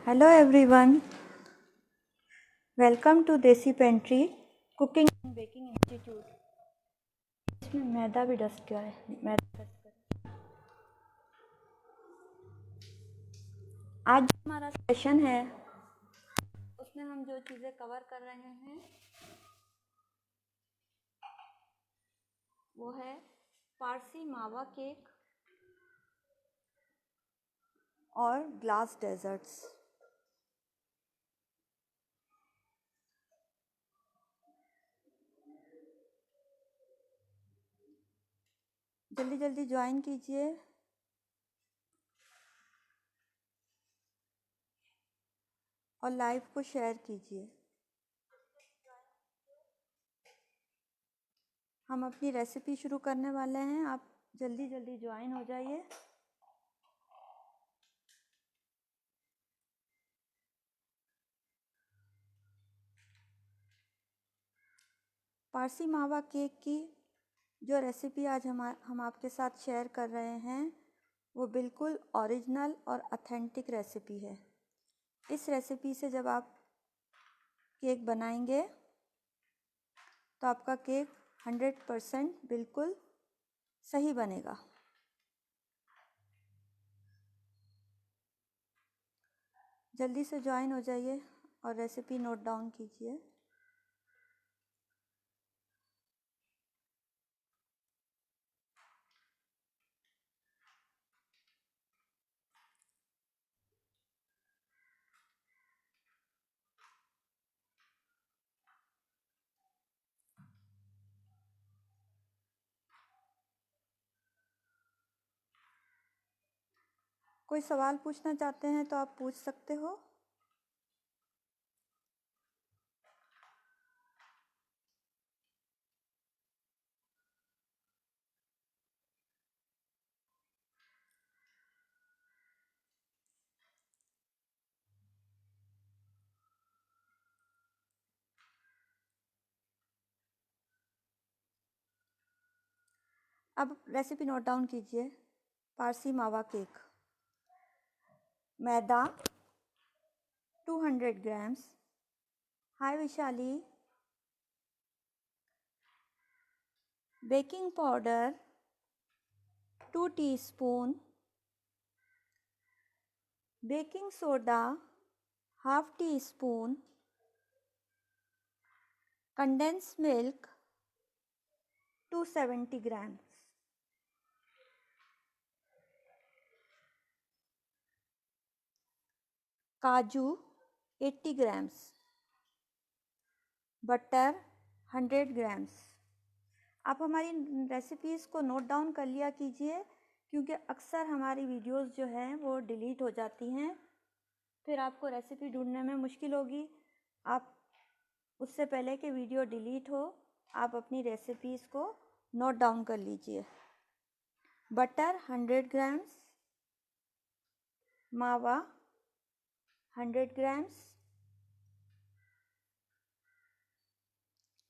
Hello everyone, welcome to देसी pantry cooking and baking institute. इसमें मैदा भी डस्ट गया है। मैदा डस्ट कर आज जो हमारा सेशन है उसमें हम जो चीज़ें कवर कर रहे हैं वो है पारसी मावा केक और ग्लास डेजर्ट्स। जल्दी जल्दी ज्वाइन कीजिए और लाइव को शेयर कीजिए। हम अपनी रेसिपी शुरू करने वाले हैं, आप जल्दी जल्दी ज्वाइन हो जाइए। पारसी मावा केक की जो रेसिपी आज हम आपके साथ शेयर कर रहे हैं वो बिल्कुल ओरिजिनल और ऑथेंटिक रेसिपी है। इस रेसिपी से जब आप केक बनाएंगे तो आपका केक 100% बिल्कुल सही बनेगा। जल्दी से ज्वाइन हो जाइए और रेसिपी नोट डाउन कीजिए। कोई सवाल पूछना चाहते हैं तो आप पूछ सकते हो। अब रेसिपी नोट डाउन कीजिए। Parsi mawa cake, maida 200 grams, hi Vishali, baking powder 2 teaspoon, baking soda half teaspoon, condense milk 270 grams, काजू 80 ग्राम्स, बटर 100 ग्राम्स। आप हमारी रेसिपीज़ को नोट डाउन कर लिया कीजिए क्योंकि अक्सर हमारी वीडियोस जो हैं वो डिलीट हो जाती हैं, फिर आपको रेसिपी ढूंढने में मुश्किल होगी। आप उससे पहले कि वीडियो डिलीट हो आप अपनी रेसिपीज़ को नोट डाउन कर लीजिए। बटर 100 ग्राम्स, मावा 100 ग्राम्स,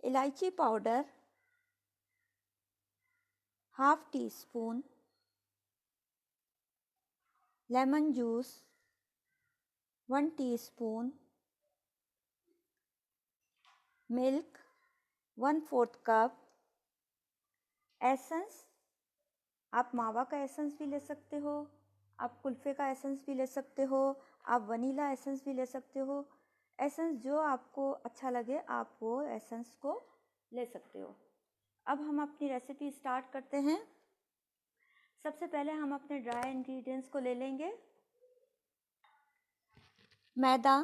इलायची powder half tea spoon, lemon juice 1 teaspoon, milk 1/4 cup, essence आप मावा का एसेंस भी ले सकते हो, आप कुल्फ़े का एसेंस भी ले सकते हो, आप वनीला एसेंस भी ले सकते हो। एसेंस जो आपको अच्छा लगे आप वो एसेंस को ले सकते हो। अब हम अपनी रेसिपी स्टार्ट करते हैं। सबसे पहले हम अपने ड्राई इंग्रेडिएंट्स को ले लेंगे। मैदा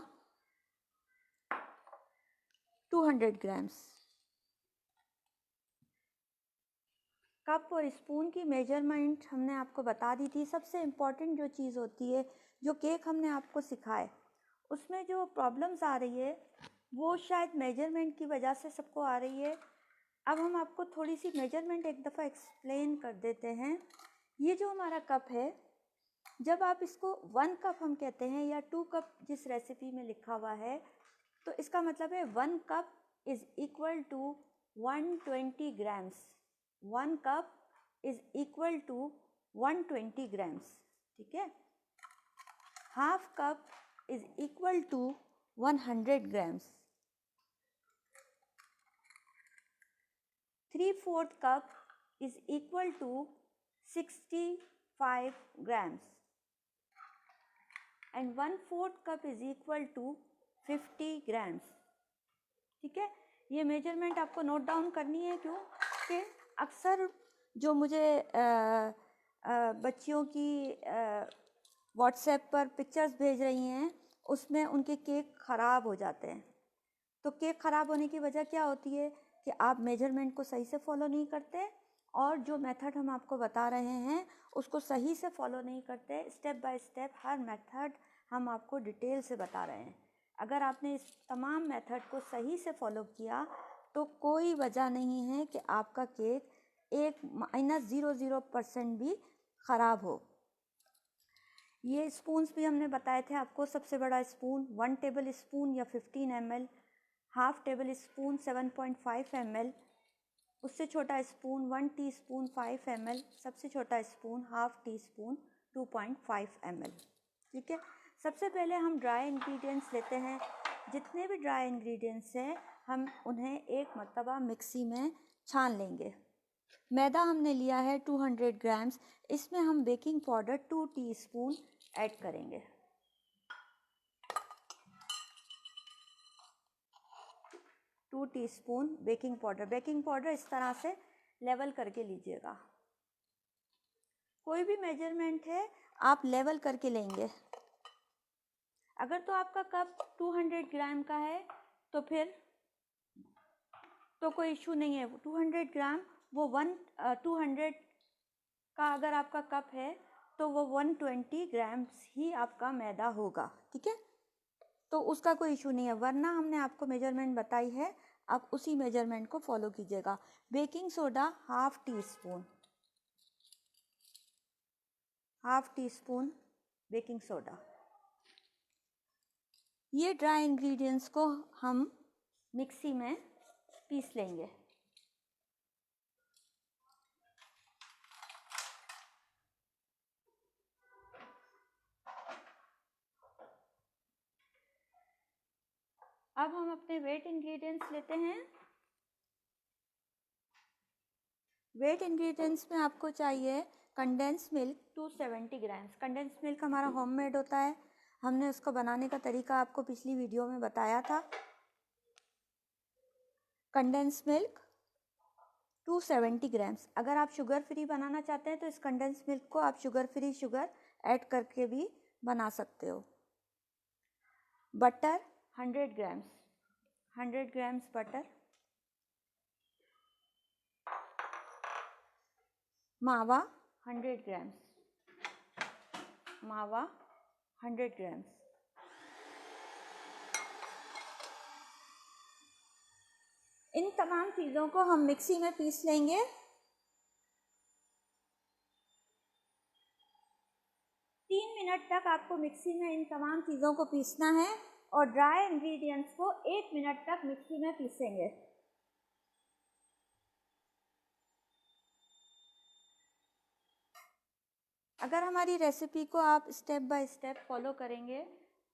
200 ग्राम्स, कप और स्पून की मेजरमेंट हमने आपको बता दी थी। सबसे इम्पॉर्टेंट जो चीज़ होती है, जो केक हमने आपको सिखाए, उसमें जो प्रॉब्लम्स आ रही है वो शायद मेजरमेंट की वजह से सबको आ रही है। अब हम आपको थोड़ी सी मेजरमेंट एक दफ़ा एक्सप्लेन कर देते हैं। ये जो हमारा कप है, जब आप इसको 1 कप हम कहते हैं या 2 कप जिस रेसिपी में लिखा हुआ है, तो इसका मतलब है 1 cup is equal to 120 grams. 1 cup is equal to 120 grams, ठीक है। Half cup is equal to 100 grams. 3/4 cup is equal to 65 grams and 1/4 cup is equal to 50 grams. ठीक है, ये मेजरमेंट आपको नोट डाउन करनी है। क्यों कि अक्सर जो मुझे बच्चियों की व्हाट्सएप पर पिक्चर्स भेज रही हैं उसमें उनके केक ख़राब हो जाते हैं। तो केक ख़राब होने की वजह क्या होती है कि आप मेजरमेंट को सही से फॉलो नहीं करते और जो मेथड हम आपको बता रहे हैं उसको सही से फॉलो नहीं करते। Step by step her method हम आपको डिटेल से बता रहे हैं। अगर आपने इस तमाम मेथड को सही से फॉलो किया तो कोई वजह नहीं है कि आपका केक एक -0.00% भी ख़राब हो। ये स्पून्स भी हमने बताए थे आपको। सबसे बड़ा स्पून 1 टेबल स्पून या 15 ml, half table spoon 7.5 ml, उससे छोटा स्पून 1 टीस्पून 5 ml, सबसे छोटा spoon half tea spoon 2.5 ml। ठीक है, सबसे पहले हम ड्राई इंग्रेडिएंट्स लेते हैं। जितने भी ड्राई इंग्रेडिएंट्स हैं हम उन्हें एक मर्तबा मिक्सी में छान लेंगे। मैदा हमने लिया है 200 ग्राम्स, इसमें हम बेकिंग पाउडर 2 टीस्पून ऐड करेंगे। टू टीस्पून बेकिंग पाउडर इस तरह से लेवल करके लीजिएगा। कोई भी मेजरमेंट है आप लेवल करके लेंगे। अगर तो आपका कप 200 ग्राम का है तो फिर तो कोई इशू नहीं है। 200 ग्राम वो 200 का अगर आपका कप है तो वो 120 ग्राम्स ही आपका मैदा होगा। ठीक है, तो उसका कोई इशू नहीं है, वरना हमने आपको मेजरमेंट बताई है, आप उसी मेजरमेंट को फॉलो कीजिएगा। Baking soda half tea spoon baking soda. ये ड्राई इंग्रेडिएंट्स को हम मिक्सी में पीस लेंगे। अब हम अपने वेट इंग्रेडिएंट्स लेते हैं। वेट इंग्रेडिएंट्स में आपको चाहिए condense milk 270 grams. Condense milk हमारा होममेड होता है, हमने उसको बनाने का तरीका आपको पिछली वीडियो में बताया था। Condense milk 270 grams. अगर आप शुगर फ्री बनाना चाहते हैं तो इस कंडेंस मिल्क को आप शुगर ऐड करके भी बना सकते हो। Butter 100 grams butter. मावा 100 ग्राम्स। इन तमाम चीज़ों को हम मिक्सी में पीस लेंगे। तीन मिनट तक आपको मिक्सी में इन तमाम चीज़ों को पीसना है और ड्राई इंग्रेडिएंट्स को 1 मिनट तक मिक्सी में पीसेंगे। अगर हमारी रेसिपी को आप स्टेप बाय स्टेप फॉलो करेंगे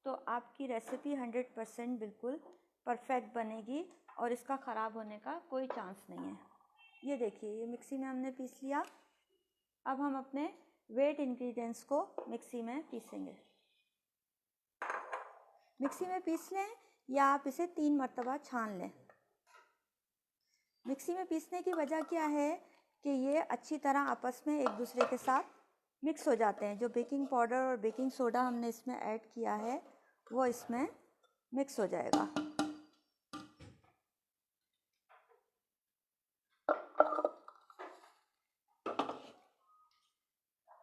तो आपकी रेसिपी 100% बिल्कुल परफेक्ट बनेगी और इसका ख़राब होने का कोई चांस नहीं है। ये देखिए, ये मिक्सी में हमने पीस लिया। अब हम अपने वेट इंग्रेडिएंट्स को मिक्सी में पीसेंगे। मिक्सी में पीस लें या आप इसे 3 मरतबा छान लें। मिक्सी में पीसने की वजह क्या है कि ये अच्छी तरह आपस में एक दूसरे के साथ मिक्स हो जाते हैं। जो बेकिंग पाउडर और बेकिंग सोडा हमने इसमें ऐड किया है वो इसमें मिक्स हो जाएगा।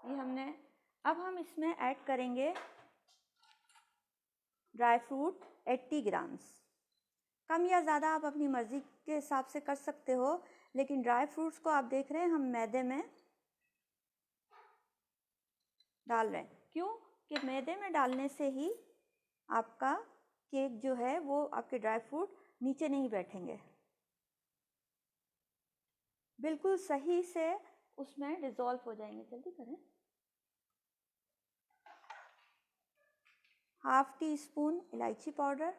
ये अब हम इसमें ऐड करेंगे ड्राई फ्रूट 80 ग्राम्स। कम या ज़्यादा आप अपनी मर्ज़ी के हिसाब से कर सकते हो, लेकिन ड्राई फ्रूट्स को आप देख रहे हैं हम मैदे में डाल रहे हैं। क्यों कि मैदे में डालने से ही आपका केक जो है वो आपके ड्राई फ्रूट नीचे नहीं बैठेंगे, बिल्कुल सही से उसमें डिज़ोल्व हो जाएंगे। जल्दी करें। हाफ टी स्पून इलायची पाउडर,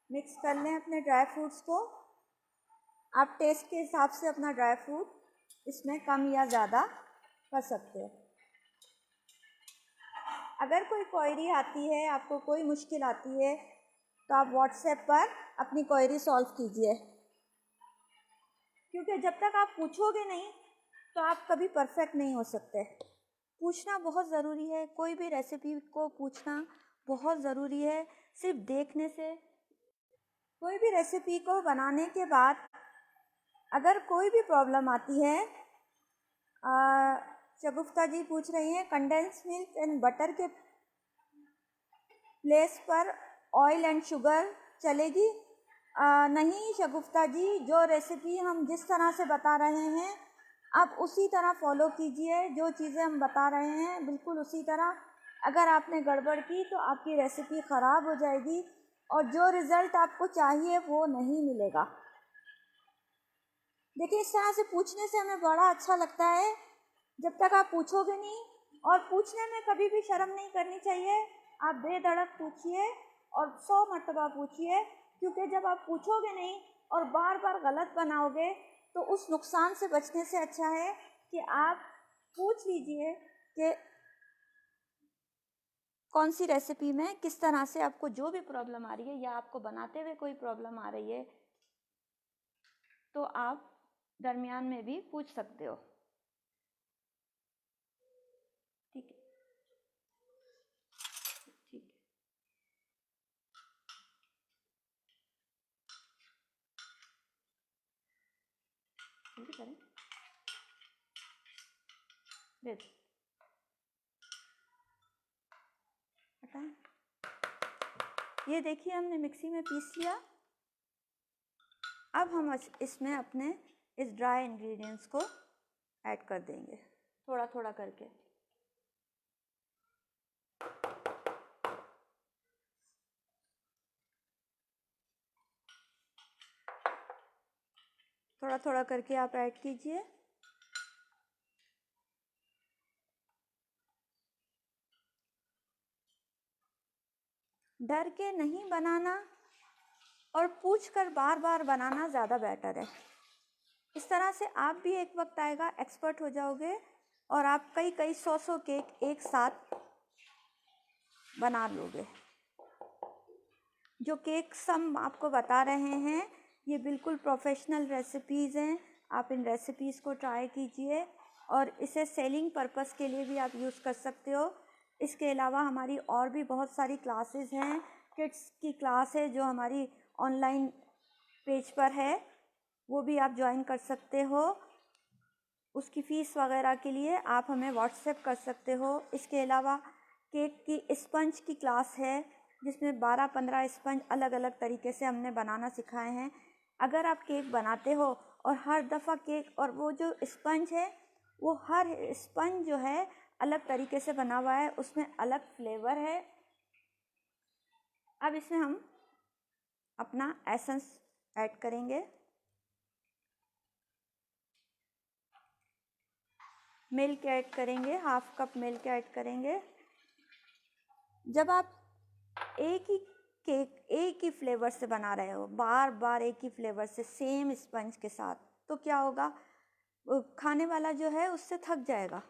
मिक्स कर लें अपने ड्राई फ्रूट्स को। आप टेस्ट के हिसाब से अपना ड्राई फ्रूट इसमें कम या ज़्यादा कर सकते हो। अगर कोई क्वेरी आती है, आपको कोई मुश्किल आती है, तो आप व्हाट्सएप पर अपनी क्वेरी सॉल्व कीजिए, क्योंकि जब तक आप पूछोगे नहीं तो आप कभी परफेक्ट नहीं हो सकते। पूछना बहुत ज़रूरी है, कोई भी रेसिपी को पूछना बहुत ज़रूरी है। सिर्फ देखने से कोई भी रेसिपी को बनाने के बाद अगर कोई भी प्रॉब्लम आती है, शगुफ्ता जी पूछ रही हैं कंडेंस मिल्क एंड बटर के प्लेस पर ऑयल एंड शुगर चलेगी? नहीं शगुफ्ता जी, जो रेसिपी हम जिस तरह से बता रहे हैं आप उसी तरह फॉलो कीजिए। जो चीज़ें हम बता रहे हैं बिल्कुल उसी तरह। अगर आपने गड़बड़ की तो आपकी रेसिपी ख़राब हो जाएगी और जो रिज़ल्ट आपको चाहिए वो नहीं मिलेगा। देखिए, इस तरह से पूछने से हमें बड़ा अच्छा लगता है। जब तक आप पूछोगे नहीं, और पूछने में कभी भी शर्म नहीं करनी चाहिए। आप बेधड़क पूछिए और 100 मरतबा पूछिए, क्योंकि जब आप पूछोगे नहीं और बार बार गलत बनाओगे तो उस नुकसान से बचने से अच्छा है कि आप पूछ लीजिए कि कौन सी रेसिपी में किस तरह से आपको जो भी प्रॉब्लम आ रही है या आपको बनाते हुए कोई प्रॉब्लम आ रही है तो आप दरमियान में भी पूछ सकते हो। ठीक है, ठीक है। जल्दी करें। हटाएं। ये देखिए, हमने मिक्सी में पीस लिया। अब हम इसमें अपने इस ड्राई इंग्रेडिएंट्स को ऐड कर देंगे, थोड़ा थोड़ा करके। थोड़ा थोड़ा करके आप ऐड कीजिए। डर के नहीं बनाना और पूछकर बार बार बनाना ज़्यादा बेटर है। इस तरह से आप भी एक वक्त आएगा एक्सपर्ट हो जाओगे और आप कई कई 100 केक एक साथ बना लोगे। जो केक्स हम आपको बता रहे हैं ये बिल्कुल प्रोफेशनल रेसिपीज़ हैं। आप इन रेसिपीज़ को ट्राई कीजिए और इसे सेलिंग पर्पस के लिए भी आप यूज़ कर सकते हो। इसके अलावा हमारी और भी बहुत सारी क्लासेस हैं। किड्स की क्लास है जो हमारी ऑनलाइन पेज पर है, वो भी आप ज्वाइन कर सकते हो। उसकी फ़ीस वगैरह के लिए आप हमें व्हाट्सएप कर सकते हो। इसके अलावा केक की स्पंज की क्लास है जिसमें 12-15 स्पंज अलग अलग तरीके से हमने बनाना सिखाए हैं। अगर आप केक बनाते हो और हर दफ़ा केक, और वो जो स्पंज है वो हर स्पंज जो है अलग तरीके से बना हुआ है, उसमें अलग फ्लेवर है। अब इसमें हम अपना एसेंस ऐड करेंगे। मिल्क ऐड करेंगे, हाफ कप मिल्क ऐड करेंगे। जब आप एक ही केक एक ही फ्लेवर से बना रहे हो, बार बार एक ही फ्लेवर से सेम स्पंज के साथ, तो क्या होगा, खाने वाला जो है उससे थक जाएगा।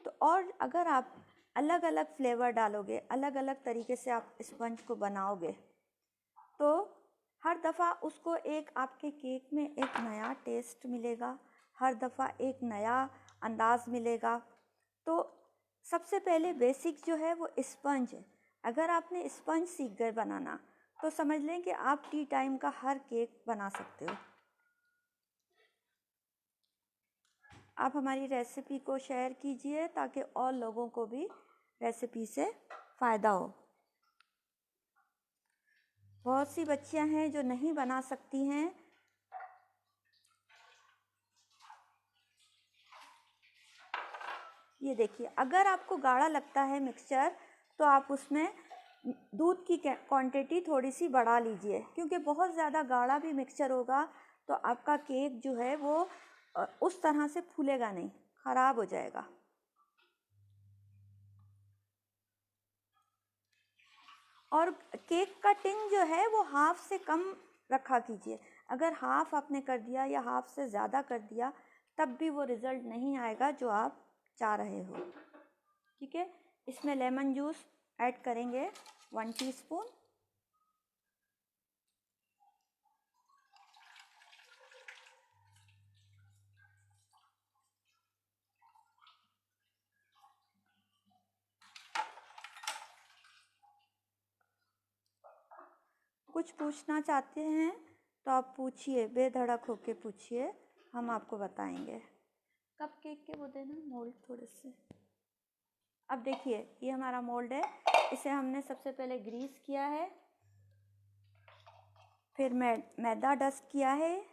तो और अगर आप अलग अलग फ्लेवर डालोगे, अलग अलग तरीके से आप स्पंज को बनाओगे, तो हर दफ़ा उसको एक आपके केक में एक नया टेस्ट मिलेगा, हर दफ़ा एक नया अंदाज़ मिलेगा। तो सबसे पहले बेसिक जो है वो स्पंज है। अगर आपने स्पंज सीख गए बनाना तो समझ लें कि आप टी टाइम का हर केक बना सकते हो। आप हमारी रेसिपी को शेयर कीजिए ताकि और लोगों को भी रेसिपी से फ़ायदा हो। बहुत सी बच्चियां हैं जो नहीं बना सकती हैं। ये देखिए, अगर आपको गाढ़ा लगता है मिक्सचर तो आप उसमें दूध की क्वांटिटी थोड़ी सी बढ़ा लीजिए, क्योंकि बहुत ज़्यादा गाढ़ा भी मिक्सचर होगा तो आपका केक जो है वो उस तरह से फूलेगा नहीं, ख़राब हो जाएगा। और केक का टिन जो है वो हाफ से कम रखा कीजिए। अगर हाफ आपने कर दिया या हाफ से ज़्यादा कर दिया तब भी वो रिज़ल्ट नहीं आएगा जो आप चाह रहे हो। ठीक है, इसमें लेमन जूस ऐड करेंगे 1 टीस्पून। कुछ पूछना चाहते हैं तो आप पूछिए, बेधड़क होके पूछिए, हम आपको बताएंगे। कप केक के वो देना मोल्ड थोड़े से। अब देखिए ये हमारा मोल्ड है, इसे हमने सबसे पहले ग्रीस किया है, फिर मैदा डस्ट किया है।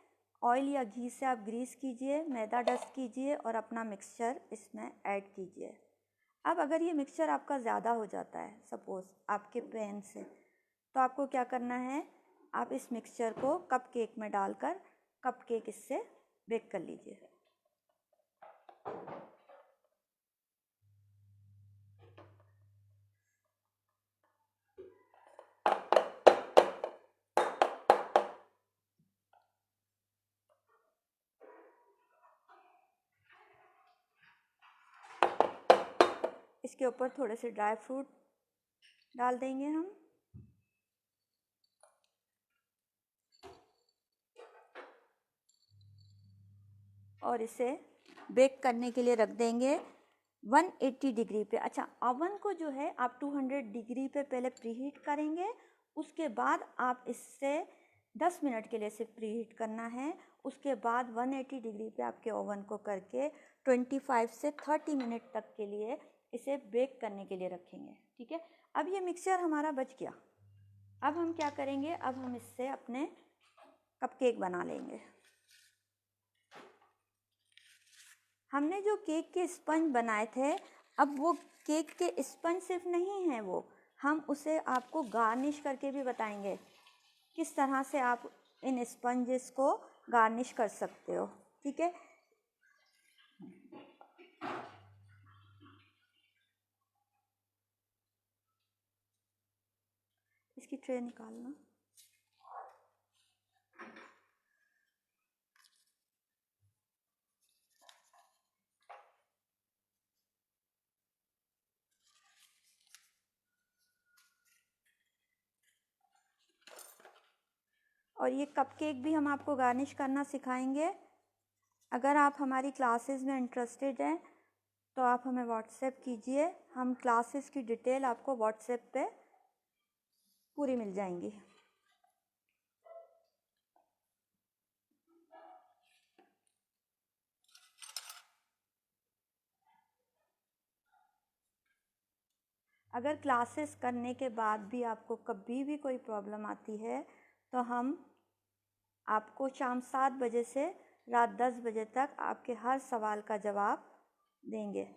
ऑयल या घी से आप ग्रीस कीजिए, मैदा डस्ट कीजिए और अपना मिक्सचर इसमें ऐड कीजिए। अब अगर ये मिक्सचर आपका ज़्यादा हो जाता है सपोज़ आपके पैन से, तो आपको क्या करना है, आप इस मिक्सचर को कप केक में डालकर कप केक इससे बेक कर लीजिए। इसके ऊपर थोड़े से ड्राई फ्रूट डाल देंगे हम। और इसे बेक करने के लिए रख देंगे 180 डिग्री पे। अच्छा, ओवन को जो है आप 200 डिग्री पे पहले प्रीहीट करेंगे, उसके बाद आप इससे 10 मिनट के लिए इसे प्रीहीट करना है। उसके बाद 180 डिग्री पे आपके ओवन को करके 25 से 30 मिनट तक के लिए इसे बेक करने के लिए रखेंगे। ठीक है, अब ये मिक्सचर हमारा बच गया। अब हम क्या करेंगे, अब हम इससे अपने कपकेक बना लेंगे। हमने जो केक के स्पंज बनाए थे, अब वो केक के स्पंज सिर्फ नहीं हैं, वो हम उसे आपको गार्निश करके भी बताएंगे किस तरह से आप इन स्पंजेस को गार्निश कर सकते हो। ठीक है, इसकी ट्रे निकालना। और ये कपकेक भी हम आपको गार्निश करना सिखाएंगे। अगर आप हमारी क्लासेस में इंटरेस्टेड हैं तो आप हमें व्हाट्सएप कीजिए, हम क्लासेस की डिटेल आपको व्हाट्सएप पे पूरी मिल जाएंगी। अगर क्लासेस करने के बाद भी आपको कभी भी कोई प्रॉब्लम आती है तो हम आपको शाम 7 बजे से रात 10 बजे तक आपके हर सवाल का जवाब देंगे।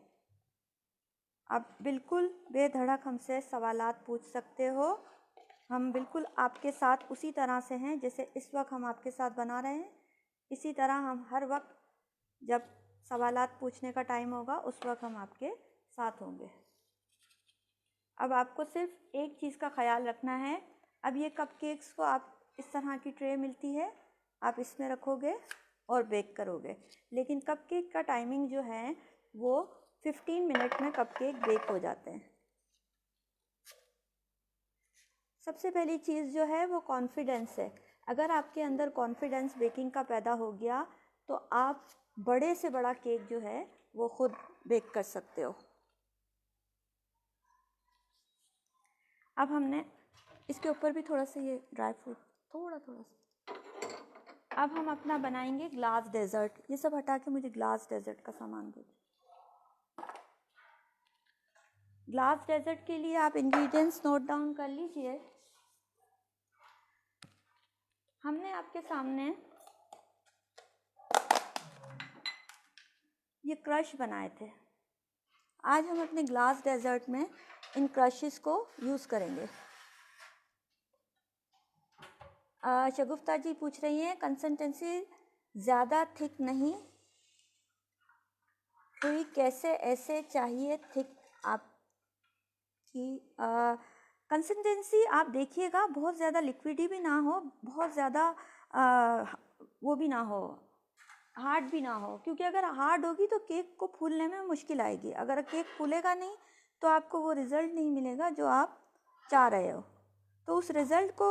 आप बिल्कुल बेधड़क हमसे सवालात पूछ सकते हो। हम बिल्कुल आपके साथ उसी तरह से हैं जैसे इस वक्त हम आपके साथ बना रहे हैं। इसी तरह हम हर वक्त जब सवालात पूछने का टाइम होगा उस वक्त हम आपके साथ होंगे। अब आपको सिर्फ एक चीज़ का ख्याल रखना है। अब ये कपकेक्स को आप इस तरह की ट्रे मिलती है, आप इसमें रखोगे और बेक करोगे, लेकिन कपकेक का टाइमिंग जो है वो 15 मिनट में कपकेक बेक हो जाते हैं। सबसे पहली चीज़ जो है वो कॉन्फिडेंस है। अगर आपके अंदर कॉन्फिडेंस बेकिंग का पैदा हो गया तो आप बड़े से बड़ा केक जो है वो खुद बेक कर सकते हो। अब हमने इसके ऊपर भी थोड़ा सा ये ड्राई फ्रूट थोड़ा सा। अब हम अपना बनाएंगे ग्लास डेजर्ट। ये सब हटा के मुझे ग्लास डेजर्ट का सामान दे दो। ग्लास डेजर्ट के लिए आप इंग्रेडिएंट्स नोट डाउन कर लीजिए। हमने आपके सामने ये क्रश बनाए थे। आज हम अपने ग्लास डेजर्ट में इन क्रशेस को यूज़ करेंगे। शगुफ्ता जी पूछ रही हैं कंसिस्टेंसी ज़्यादा थिक नहीं हुई, कैसे ऐसे चाहिए थिक आपकी कंसिस्टेंसी। आप देखिएगा बहुत ज़्यादा लिक्विडी भी ना हो, बहुत ज़्यादा वो भी ना हो, हार्ड भी ना हो, क्योंकि अगर हार्ड होगी तो केक को फूलने में मुश्किल आएगी। अगर केक फूलेगा नहीं तो आपको वो रिज़ल्ट नहीं मिलेगा जो आप चाह रहे हो। तो उस रिज़ल्ट को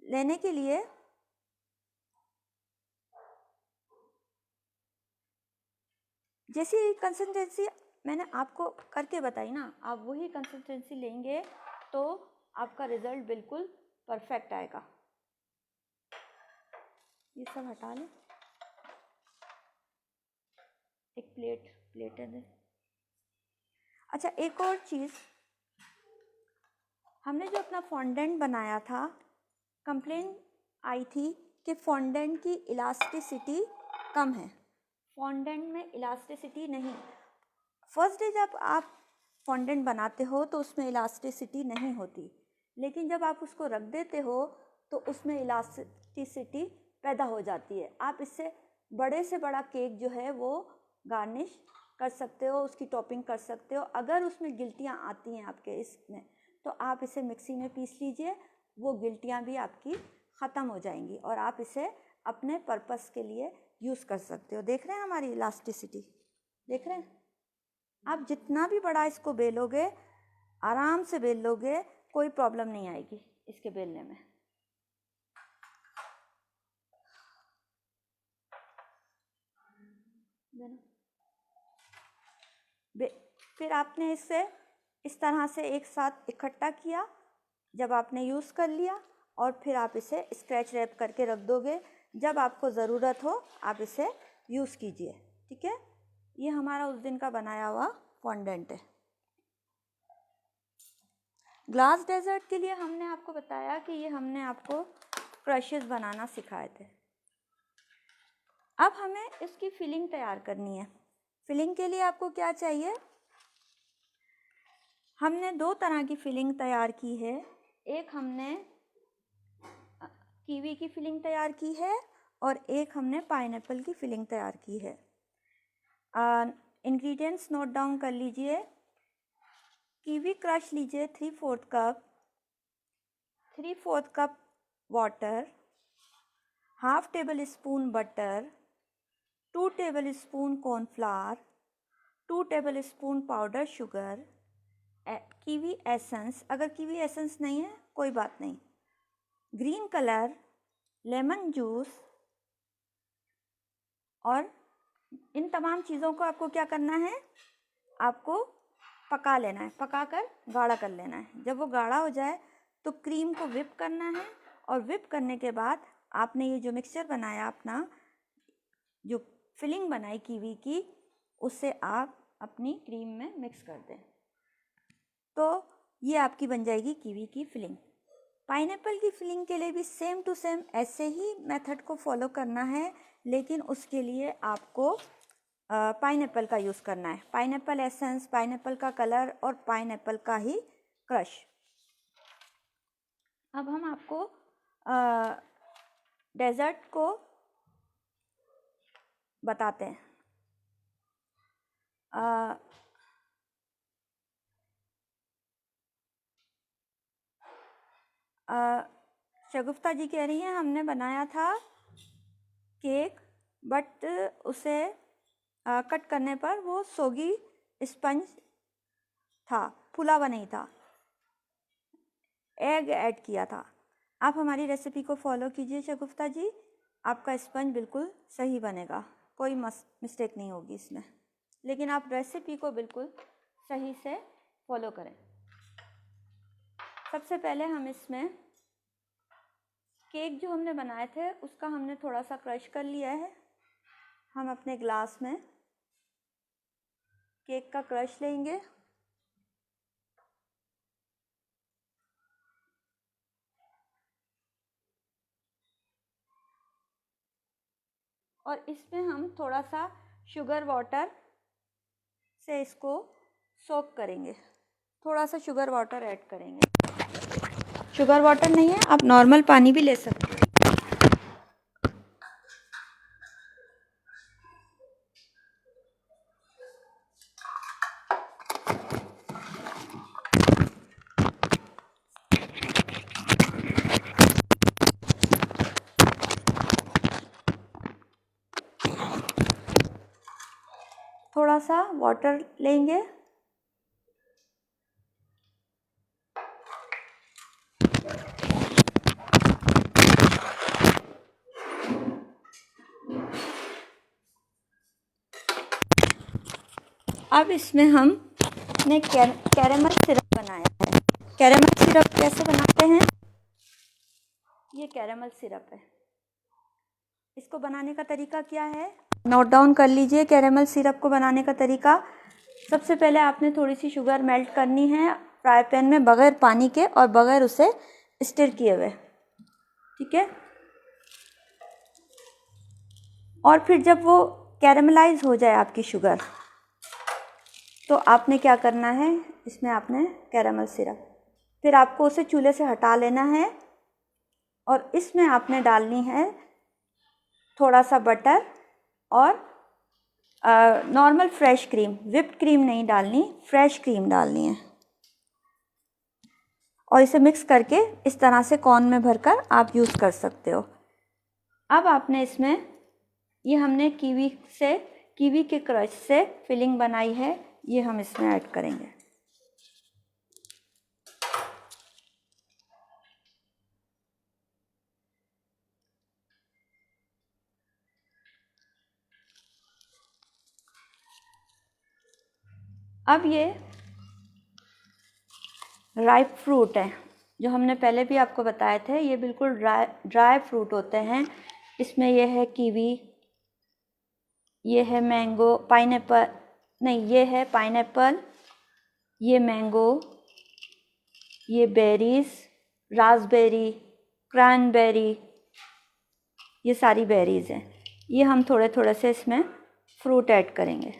लेने के लिए जैसी कंसिस्टेंसी मैंने आपको करके बताई ना, आप वही कंसिस्टेंसी लेंगे तो आपका रिज़ल्ट बिल्कुल परफेक्ट आएगा। ये सब हटा लें, एक प्लेट है। अच्छा, एक और चीज़, हमने जो अपना फॉन्डेंट बनाया था, कंप्लेन आई थी कि फॉन्डेंट की इलास्टिसिटी कम है। फॉन्डेंट में इलास्टिसिटी नहीं, फर्स्ट डे जब आप फॉन्डेंट बनाते हो तो उसमें इलास्टिसिटी नहीं होती, लेकिन जब आप उसको रख देते हो तो उसमें इलास्टिसिटी पैदा हो जाती है। आप इससे बड़े से बड़ा केक जो है वो गार्निश कर सकते हो, उसकी टॉपिंग कर सकते हो। अगर उसमें गिल्टियाँ आती हैं आपके इसमें तो आप इसे मिक्सी में पीस लीजिए, वो गिल्टियाँ भी आपकी ख़त्म हो जाएंगी और आप इसे अपने पर्पस के लिए यूज़ कर सकते हो। देख रहे हैं हमारी इलास्टिसिटी, देख रहे हैं? आप जितना भी बड़ा इसको बेलोगे, आराम से बेल लोगे, कोई प्रॉब्लम नहीं आएगी इसके बेलने में। फिर आपने इसे इस तरह से एक साथ इकट्ठा किया, जब आपने यूज़ कर लिया, और फिर आप इसे स्क्रैच रैप करके रख दोगे। जब आपको ज़रूरत हो आप इसे यूज़ कीजिए, ठीक है? ये हमारा उस दिन का बनाया हुआ फॉन्डेंट है। ग्लास डेजर्ट के लिए हमने आपको बताया कि ये हमने आपको क्रशेस बनाना सिखाए थे। अब हमें इसकी फिलिंग तैयार करनी है। फिलिंग के लिए आपको क्या चाहिए? हमने दो तरह की फिलिंग तैयार की है। एक हमने कीवी की फिलिंग तैयार की है और एक हमने पाइनएप्पल की फिलिंग तैयार की है। इंग्रेडिएंट्स नोट डाउन कर लीजिए। कीवी क्रश लीजिए 3/4 cup, 3/4 cup water, half table spoon butter, 2 table spoon cornflour, 2 table spoon powder sugar, kiwi essence, अगर कीवी एसेंस नहीं है कोई बात नहीं, ग्रीन कलर, लेमन जूस। और इन तमाम चीज़ों को आपको क्या करना है? आपको पका लेना है, पकाकर गाढ़ा कर लेना है। जब वो गाढ़ा हो जाए तो क्रीम को व्हिप करना है, और व्हिप करने के बाद आपने ये जो मिक्सचर बनाया, अपना जो फिलिंग बनाई कीवी की, उससे आप अपनी क्रीम में मिक्स कर दें, तो ये आपकी बन जाएगी कीवी की फिलिंग। पाइनएप्पल की फिलिंग के लिए भी सेम टू सेम ऐसे ही मेथड को फॉलो करना है, लेकिन उसके लिए आपको पाइनएप्पल का यूज़ करना है। पाइनएप्पल एसेंस, पाइनएप्पल का कलर और पाइनएप्पल का ही क्रश। अब हम आपको डेजर्ट को बताते हैं। शगुफ्ता जी कह रही हैं हमने बनाया था केक, बट उसे कट करने पर वो सोगी स्पंज था, फूला हुआ नहीं था, एग ऐड किया था। आप हमारी रेसिपी को फॉलो कीजिए शगुफ्ता जी, आपका स्पंज बिल्कुल सही बनेगा, कोई मिस्टेक नहीं होगी इसमें। लेकिन आप रेसिपी को बिल्कुल सही से फॉलो करें। सबसे पहले हम इसमें केक जो हमने बनाए थे उसका हमने थोड़ा सा क्रश कर लिया है। हम अपने ग्लास में केक का क्रश लेंगे और इसमें हम थोड़ा सा शुगर वाटर से इसको सोक करेंगे। थोड़ा सा शुगर वाटर ऐड करेंगे। शुगर वाटर नहीं है, आप नॉर्मल पानी भी ले सकते हैं। थोड़ा सा वाटर लेंगे। अब इसमें हमने कैरेमल सिरप बनाया है। कैरेमल सिरप कैसे बनाते हैं? ये कैरेमल सिरप है। इसको बनाने का तरीका क्या है, नोट डाउन कर लीजिए। कैरेमल सिरप को बनाने का तरीका, सबसे पहले आपने थोड़ी सी शुगर मेल्ट करनी है फ्राई पैन में, बगैर पानी के और बगैर उसे स्टिर किए हुए, ठीक है। और फिर जब वो कैरेमलाइज हो जाए आपकी शुगर, तो आपने क्या करना है, इसमें आपने कैरेमल सिरप, फिर आपको उसे चूल्हे से हटा लेना है और इसमें आपने डालनी है थोड़ा सा बटर और normal fresh cream, whipped cream नहीं डालनी, फ्रेश क्रीम डालनी है। और इसे मिक्स करके इस तरह से कॉर्न में भरकर आप यूज़ कर सकते हो। अब आपने इसमें, ये हमने कीवी के क्रश से फिलिंग बनाई है, ये हम इसमें ऐड करेंगे। अब ये राइप फ्रूट है, जो हमने पहले भी आपको बताए थे, ये बिल्कुल ड्राई फ्रूट होते हैं। इसमें ये है कीवी, ये है मैंगो, पाइनएप्पल नहीं, ये है पाइनएप्पल, ये मैंगो, ये बेरीज, रास्पबेरी, क्रैनबेरी, ये सारी बेरीज हैं। ये हम थोड़े थोड़े से इसमें फ्रूट ऐड करेंगे।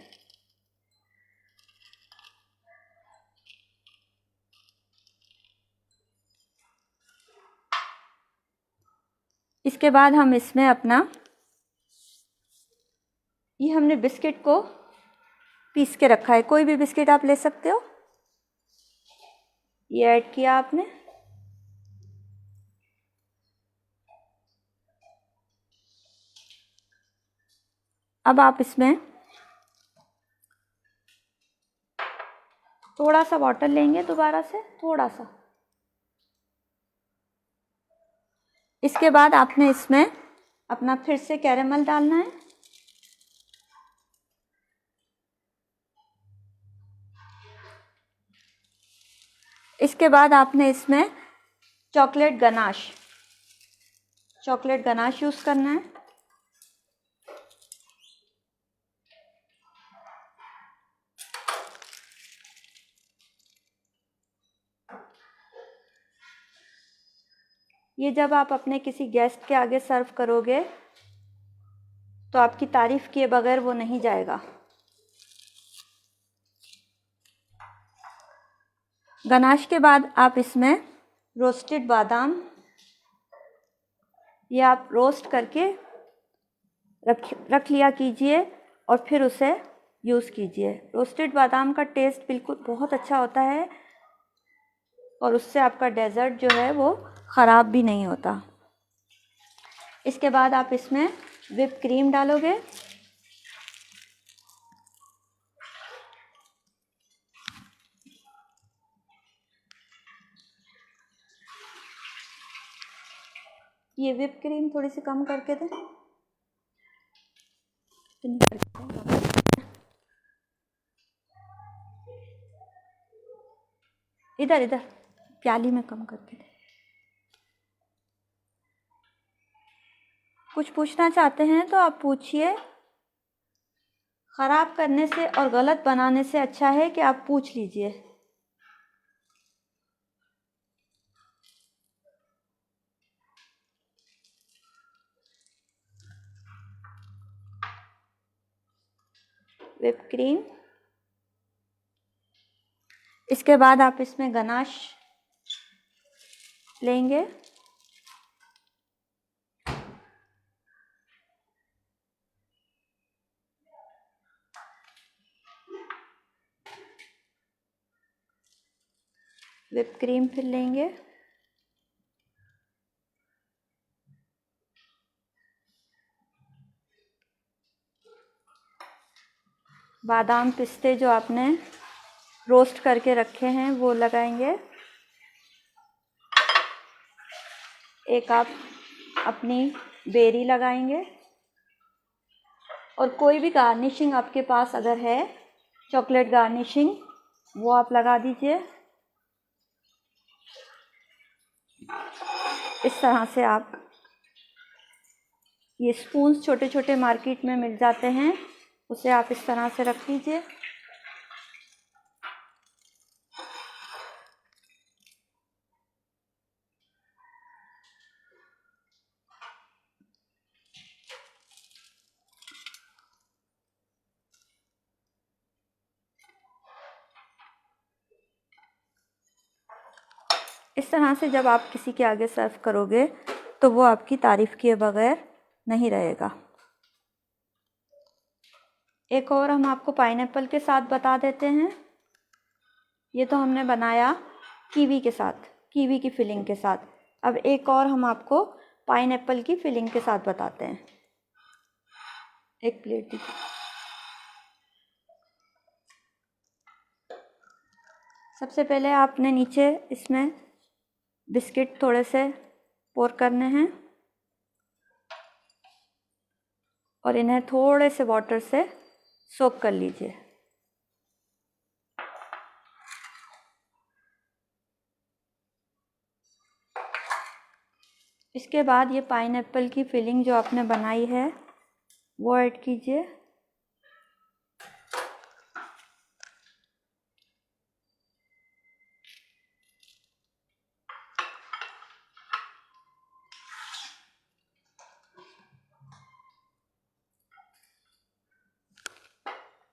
इसके बाद हम इसमें अपना, ये हमने बिस्किट को पीस के रखा है, कोई भी बिस्किट आप ले सकते हो, ये ऐड किया आपने। अब आप इसमें थोड़ा सा वाटर लेंगे, दोबारा से थोड़ा सा। इसके बाद आपने इसमें अपना फिर से कैरेमल डालना है। इसके बाद आपने इसमें चॉकलेट गनाश यूज़ करना है। ये जब आप अपने किसी गेस्ट के आगे सर्व करोगे, तो आपकी तारीफ़ किए बगैर वो नहीं जाएगा। गनाश के बाद आप इसमें रोस्टेड बादाम, ये आप रोस्ट करके रख लिया कीजिए और फिर उसे यूज़ कीजिए। रोस्टेड बादाम का टेस्ट बिल्कुल बहुत अच्छा होता है और उससे आपका डेज़र्ट जो है वो ख़राब भी नहीं होता। इसके बाद आप इसमें व्हिप क्रीम डालोगे। ये व्हिप क्रीम थोड़ी सी कम करके दें, इधर इधर प्याली में कम करके दें। कुछ पूछना चाहते हैं तो आप पूछिए। ख़राब करने से और गलत बनाने से अच्छा है कि आप पूछ लीजिए। व्हिप क्रीम, इसके बाद आप इसमें गनाश लेंगे। व्हिप क्रीम फिर लेंगे। बादाम पिस्ते जो आपने रोस्ट करके रखे हैं वो लगाएंगे। एक आप अपनी बेरी लगाएंगे और कोई भी गार्निशिंग आपके पास अगर है, चॉकलेट गार्निशिंग, वो आप लगा दीजिए। इस तरह से आप, ये स्पून्स छोटे छोटे मार्केट में मिल जाते हैं, उसे आप इस तरह से रख लीजिए। इस तरह से जब आप किसी के आगे सर्व करोगे तो वो आपकी तारीफ़ किए बगैर नहीं रहेगा। एक और हम आपको पाइनएप्पल के साथ बता देते हैं। ये तो हमने बनाया कीवी के साथ, कीवी की फिलिंग के साथ। अब एक और हम आपको पाइनएप्पल की फिलिंग के साथ बताते हैं। एक प्लेट दीजिए। सबसे पहले आपने नीचे इसमें बिस्किट थोड़े से पोर करने हैं और इन्हें थोड़े से वाटर से सोक कर लीजिए। इसके बाद ये पाइनएप्पल की फिलिंग जो आपने बनाई है वो ऐड कीजिए।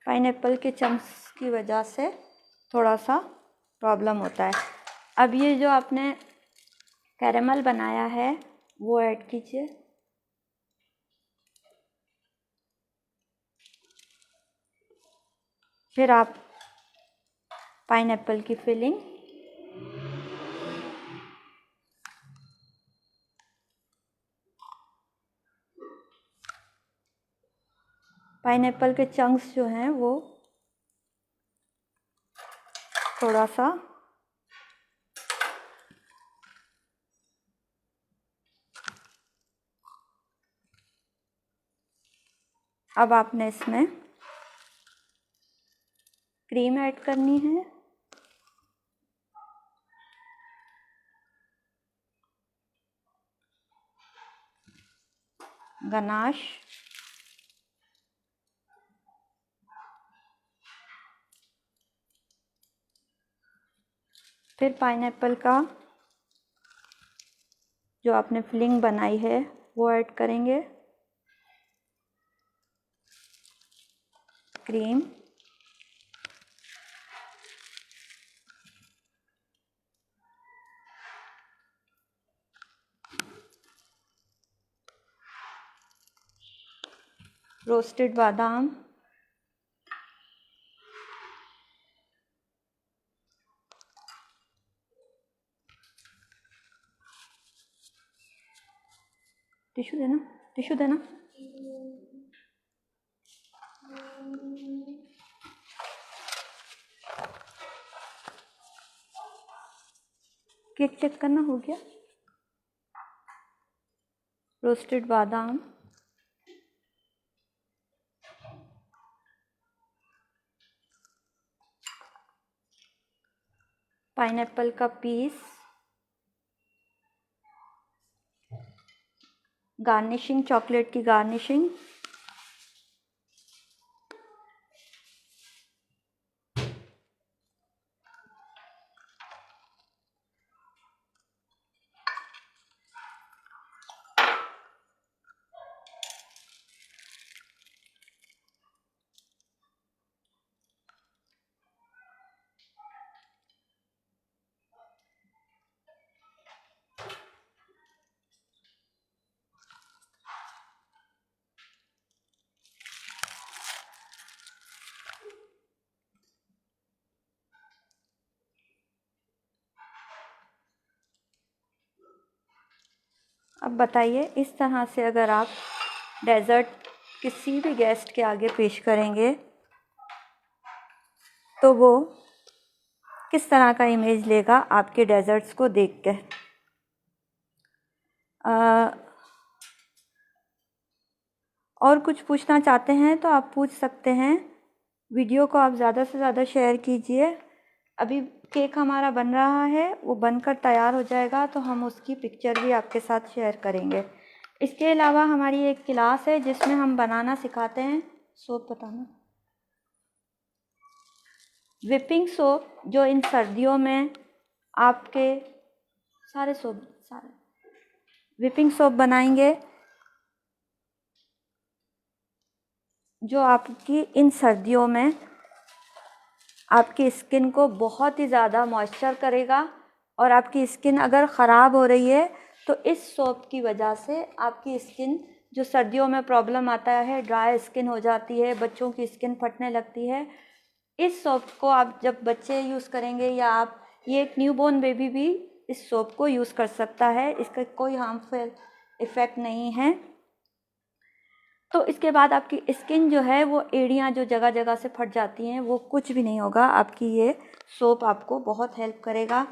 पाइनएप्पल के चंक्स की वजह से थोड़ा सा प्रॉब्लम होता है। अब ये जो आपने कैरेमल बनाया है वो ऐड कीजिए। फिर आप पाइनएप्पल की फिलिंग, पाइनएप्पल के चंक्स जो हैं वो थोड़ा सा अब आपने इसमें क्रीम ऐड करनी है। गनाश, फिर पाइनएप्पल का जो आपने फिलिंग बनाई है वो ऐड करेंगे। क्रीम, रोस्टेड बादाम, टिश्यू देना, टिश्यू देना। केक चेक करना हो गया। रोस्टेड बादाम, पाइनएप्पल का पीस, गार्निशिंग, चॉकलेट की गार्निशिंग, अब बताइए, इस तरह से अगर आप डेज़र्ट किसी भी गेस्ट के आगे पेश करेंगे तो वो किस तरह का इमेज लेगा आपके डेजर्ट्स को देख के। और कुछ पूछना चाहते हैं तो आप पूछ सकते हैं। वीडियो को आप ज़्यादा से ज़्यादा शेयर कीजिए। अभी केक हमारा बन रहा है, वो बनकर तैयार हो जाएगा तो हम उसकी पिक्चर भी आपके साथ शेयर करेंगे। इसके अलावा हमारी एक क्लास है जिसमें हम बनाना सिखाते हैं। सोप बताना। विपिंग सोप, जो इन सर्दियों में आपके सारे विपिंग सोप बनाएंगे जो आपकी इन सर्दियों में आपकी स्किन को बहुत ही ज़्यादा मॉइस्चर करेगा। और आपकी स्किन अगर ख़राब हो रही है तो इस सोप की वजह से आपकी स्किन, जो सर्दियों में प्रॉब्लम आता है, ड्राई स्किन हो जाती है, बच्चों की स्किन फटने लगती है, इस सोप को आप जब बच्चे यूज़ करेंगे या आप, ये एक न्यूबॉर्न बेबी भी इस सोप को यूज़ कर सकता है, इसका कोई हार्मफुल इफ़ेक्ट नहीं है। तो इसके बाद आपकी स्किन जो है वो एड़ियाँ जो जगह जगह से फट जाती हैं वो कुछ भी नहीं होगा। आपकी ये सोप आपको बहुत हेल्प करेगा।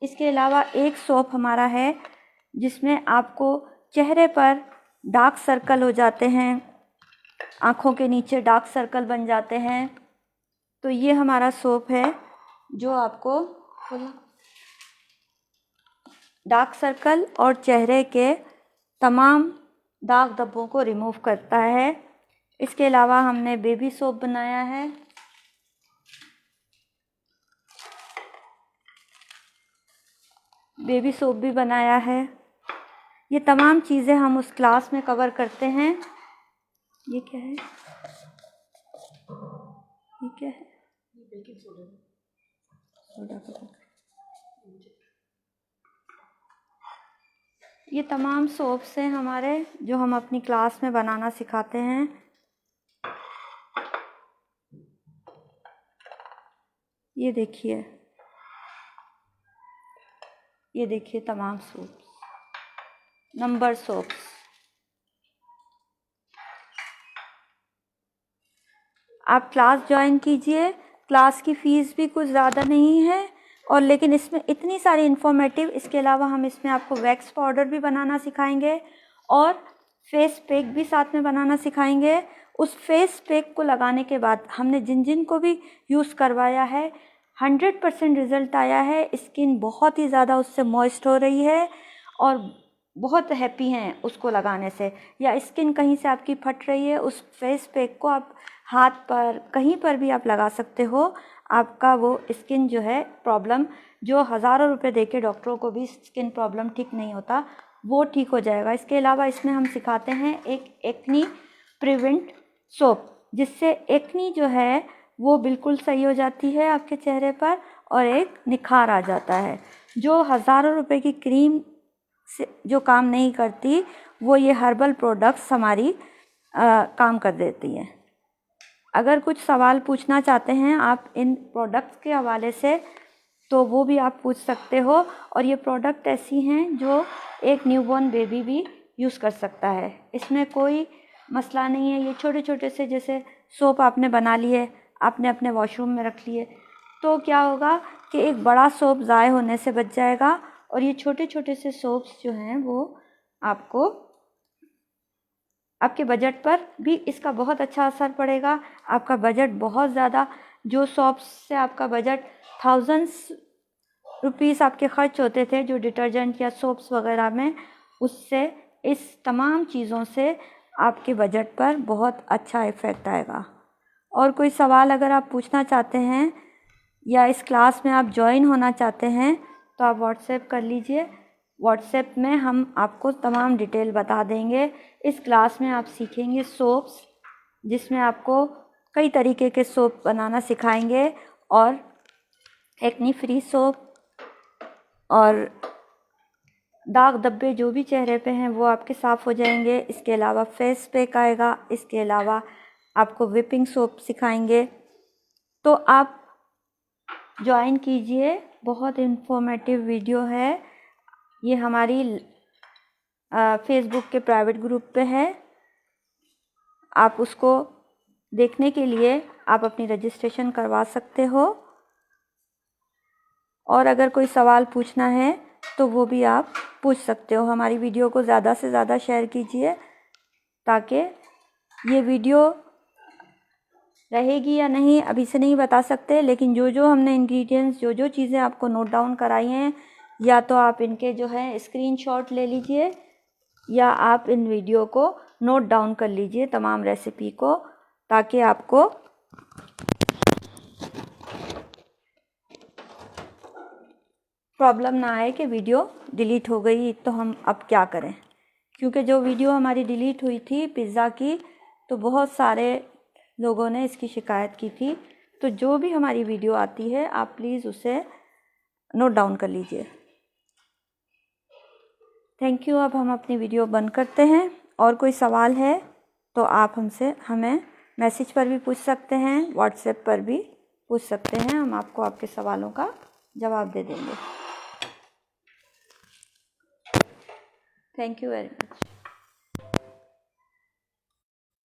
इसके अलावा एक सोप हमारा है जिसमें आपको चेहरे पर डार्क सर्कल हो जाते हैं, आँखों के नीचे डार्क सर्कल बन जाते हैं, तो ये हमारा सोप है जो आपको डार्क सर्कल और चेहरे के तमाम दाग धब्बों को रिमूव करता है। इसके अलावा हमने बेबी सोप बनाया है। बेबी सोप भी बनाया है। ये तमाम चीज़ें हम उस क्लास में कवर करते हैं। ये क्या है? ये क्या है? बेकिंग सोडा का। ये तमाम सोप्स हैं हमारे जो हम अपनी क्लास में बनाना सिखाते हैं। ये देखिए तमाम सोप्स, नंबर सोप्स। आप क्लास ज्वाइन कीजिए। क्लास की फ़ीस भी कुछ ज़्यादा नहीं है और लेकिन इसमें इतनी सारी इन्फॉर्मेटिव, इसके अलावा हम इसमें आपको वैक्स पाउडर भी बनाना सिखाएंगे और फेस पैक भी साथ में बनाना सिखाएंगे। उस फेस पैक को लगाने के बाद हमने जिन जिन को भी यूज़ करवाया है 100% रिज़ल्ट आया है। स्किन बहुत ही ज़्यादा उससे मॉइस्ट हो रही है और बहुत हैप्पी हैं उसको लगाने से। या स्किन कहीं से आपकी फट रही है, उस फेस पैक को आप हाथ पर कहीं पर भी आप लगा सकते हो। आपका वो स्किन जो है प्रॉब्लम, जो हज़ारों रुपए देके डॉक्टरों को भी स्किन प्रॉब्लम ठीक नहीं होता, वो ठीक हो जाएगा। इसके अलावा इसमें हम सिखाते हैं एक एक्नी प्रिवेंट सोप, जिससे एक्नी जो है वो बिल्कुल सही हो जाती है आपके चेहरे पर और एक निखार आ जाता है। जो हज़ारों रुपए की क्रीम से जो काम नहीं करती, वो ये हर्बल प्रोडक्ट्स हमारी काम कर देती हैं। अगर कुछ सवाल पूछना चाहते हैं आप इन प्रोडक्ट्स के हवाले से तो वो भी आप पूछ सकते हो। और ये प्रोडक्ट ऐसी हैं जो एक न्यूबॉर्न बेबी भी यूज़ कर सकता है, इसमें कोई मसला नहीं है। ये छोटे छोटे से, जैसे सोप आपने बना लिए, आपने अपने वॉशरूम में रख लिए, तो क्या होगा कि एक बड़ा सोप ज़ाय होने से बच जाएगा। और ये छोटे छोटे से सोप्स जो हैं वो आपको आपके बजट पर भी इसका बहुत अच्छा असर पड़ेगा। आपका बजट बहुत ज़्यादा, जो सोप्स से आपका बजट थाउजेंड्स रुपीस आपके ख़र्च होते थे जो डिटर्जेंट या सोप्स वगैरह में, उससे इस तमाम चीज़ों से आपके बजट पर बहुत अच्छा इफ़ेक्ट आएगा। और कोई सवाल अगर आप पूछना चाहते हैं या इस क्लास में आप ज्वाइन होना चाहते हैं तो आप व्हाट्सएप कर लीजिए। व्हाट्सएप में हम आपको तमाम डिटेल बता देंगे। इस क्लास में आप सीखेंगे सोप्स, जिसमें आपको कई तरीके के सोप बनाना सिखाएंगे और एक्नी फ्री सोप, और दाग धब्बे जो भी चेहरे पे हैं वो आपके साफ़ हो जाएंगे। इसके अलावा फेस पैक आएगा। इसके अलावा आपको विपिंग सोप सिखाएंगे। तो आप ज्वाइन कीजिए, बहुत इन्फॉर्मेटिव वीडियो है। ये हमारी फेसबुक के प्राइवेट ग्रुप पे है, आप उसको देखने के लिए आप अपनी रजिस्ट्रेशन करवा सकते हो। और अगर कोई सवाल पूछना है तो वो भी आप पूछ सकते हो। हमारी वीडियो को ज़्यादा से ज़्यादा शेयर कीजिए ताकि ये वीडियो रहेगी या नहीं अभी से नहीं बता सकते, लेकिन जो जो हमने इंग्रेडिएंट्स जो जो चीज़ें आपको नोट डाउन कराई हैं, या तो आप इनके जो है स्क्रीनशॉट ले लीजिए या आप इन वीडियो को नोट डाउन कर लीजिए तमाम रेसिपी को, ताकि आपको प्रॉब्लम ना आए कि वीडियो डिलीट हो गई तो हम अब क्या करें। क्योंकि जो वीडियो हमारी डिलीट हुई थी पिज़्ज़ा की, तो बहुत सारे लोगों ने इसकी शिकायत की थी। तो जो भी हमारी वीडियो आती है आप प्लीज़ उसे नोट डाउन कर लीजिए। Thank you. अब हम अपनी वीडियो बंद करते हैं। और कोई सवाल है तो आप हमें मैसेज पर भी पूछ सकते हैं, व्हाट्सएप पर भी पूछ सकते हैं। हम आपको आपके सवालों का जवाब दे देंगे। Thank you very much.